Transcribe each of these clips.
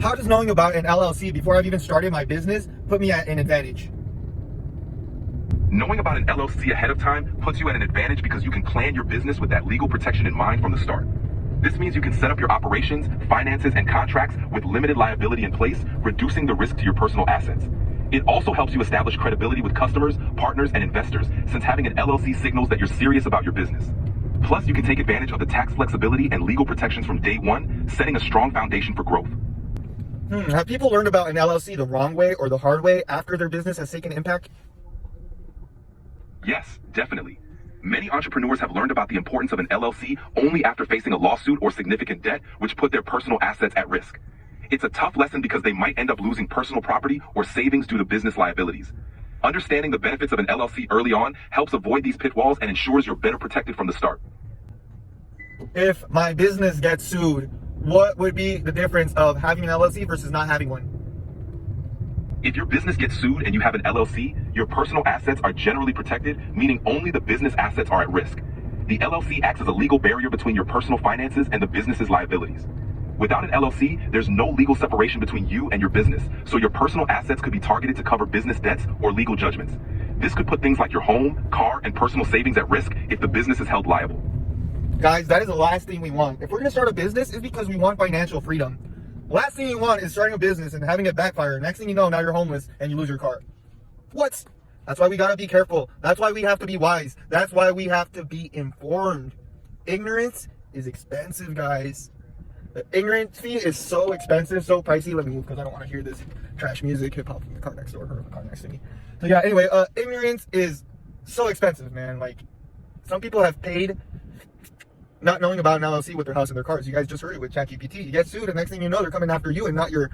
How does knowing about an LLC before I've even started my business put me at an advantage? Knowing about an LLC ahead of time puts you at an advantage because you can plan your business with that legal protection in mind from the start. This means you can set up your operations, finances, and contracts with limited liability in place, reducing the risk to your personal assets. It also helps you establish credibility with customers, partners, and investors, since having an LLC signals that you're serious about your business. Plus, you can take advantage of the tax flexibility and legal protections from day one, setting a strong foundation for growth. Have people learned about an LLC the wrong way or the hard way after their business has taken impact? Yes, definitely. Many entrepreneurs have learned about the importance of an LLC only after facing a lawsuit or significant debt, which put their personal assets at risk. It's a tough lesson because they might end up losing personal property or savings due to business liabilities. Understanding the benefits of an LLC early on helps avoid these pitfalls and ensures you're better protected from the start. If my business gets sued, what would be the difference of having an LLC versus not having one? If your business gets sued and you have an LLC, your personal assets are generally protected, meaning only the business assets are at risk. The LLC acts as a legal barrier between your personal finances and the business's liabilities. Without an LLC, there's no legal separation between you and your business, so your personal assets could be targeted to cover business debts or legal judgments. This could put things like your home, car, and personal savings at risk if the business is held liable. Guys, that is the last thing we want. If we're going to start a business, it's because we want financial freedom. Last thing you want is starting a business and having it backfire. Next thing you know, now you're homeless and you lose your car. What? That's why we got to be careful. That's why we have to be wise. That's why we have to be informed. Ignorance is expensive, guys. The ignorance fee is so expensive, so pricey. Let me move because I don't want to hear this trash music, hip hop from the car next door, or the car next to me. So yeah, anyway, ignorance is so expensive, man. Like, some people have paid not knowing about an LLC with their house and their cars. You guys just heard it with ChatGPT. You get sued, and next thing you know, they're coming after you and not your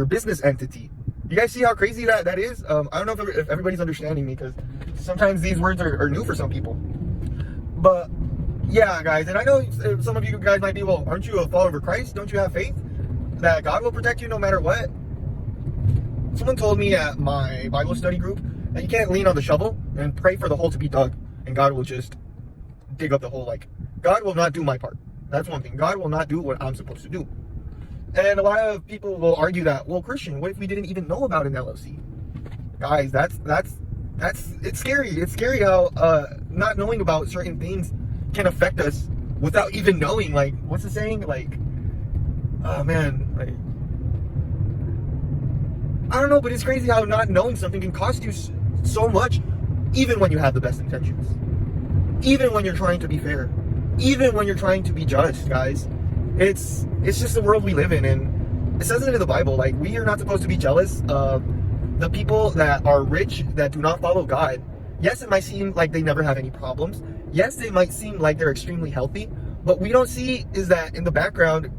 business entity. You guys see how crazy that is? I don't know if everybody's understanding me, because sometimes these words are new for some people. But yeah, guys, and I know some of you guys might be, well, aren't you a follower of Christ? Don't you have faith that God will protect you no matter what? Someone told me at my Bible study group that you can't lean on the shovel and pray for the hole to be dug, and God will just dig up the hole. Like, God will not do my part. That's one thing. God will not do what I'm supposed to do. And a lot of people will argue that, well, Christian, what if we didn't even know about an LLC? Guys, that's it's scary. It's scary how not knowing about certain things can affect us without even knowing. Like, what's the saying? Like, oh man, like, I don't know, but it's crazy how not knowing something can cost you so much, even when you have the best intentions, even when you're trying to be fair, even when you're trying to be just, guys. It's just the world we live in, and it says it in the Bible. Like, we are not supposed to be jealous of the people that are rich, that do not follow God. Yes, it might seem like they never have any problems. Yes, it might seem like they're extremely healthy, but we don't see is that in the background,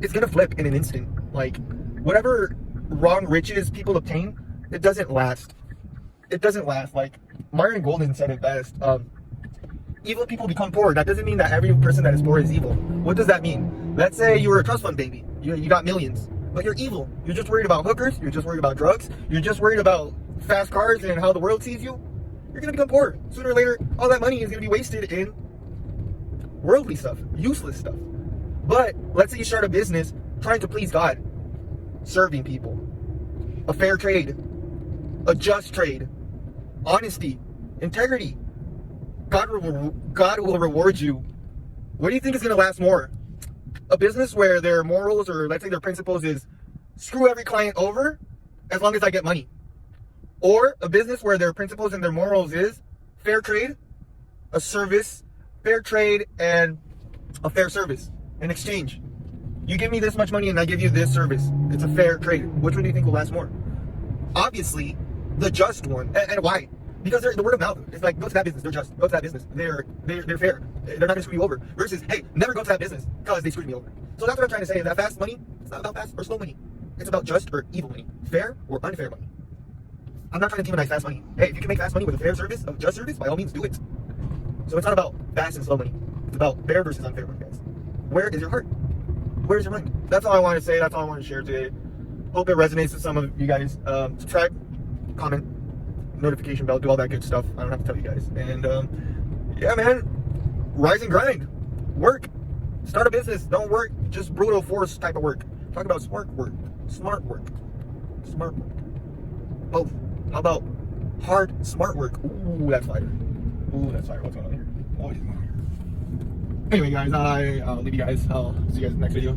it's gonna flip in an instant. Like, whatever wrong riches people obtain, it doesn't last. It doesn't last. Like, Myron Golden said it best. Evil people become poor. That doesn't mean that every person that is poor is evil. What does that mean? Let's say you were a trust fund baby. You got millions, but you're evil. You're just worried about hookers. You're just worried about drugs. You're just worried about fast cars and how the world sees you. You're going to become poor. Sooner or later, all that money is going to be wasted in worldly stuff, useless stuff. But let's say you start a business trying to please God, serving people, a fair trade, a just trade, honesty, integrity. God will reward you. What do you think is going to last more? A business where their morals, or let's say their principles, is screw every client over as long as I get money? Or a business where their principles and their morals is fair trade, a service, fair trade, and a fair service in exchange. You give me this much money and I give you this service. It's a fair trade. Which one do you think will last more? Obviously, the just one. And why? Because they're the word of mouth. It's like, go to that business, they're just. Go to that business, they're fair. They're not gonna screw you over. Versus, hey, never go to that business because they screwed me over. So that's what I'm trying to say. That fast money, it's not about fast or slow money. It's about just or evil money. Fair or unfair money. I'm not trying to demonize fast money. Hey, if you can make fast money with a fair service, a just service, by all means do it. So it's not about fast and slow money. It's about fair versus unfair money, guys. Where is your heart? Where's your mind? That's all I want to say. That's all I want to share today. Hope it resonates with some of you guys. Subscribe, comment, notification bell, do all that good stuff. I don't have to tell you guys. And yeah, man, rise and grind. Work. Start a business. Don't work just brutal force type of work. Talk about smart work. Smart work. Smart work. Both. How about hard, smart work? Ooh, that's fire. Ooh, that's fire. What's going on here? What is going on here? Anyway, guys, I'll leave you guys. I'll see you guys in the next video.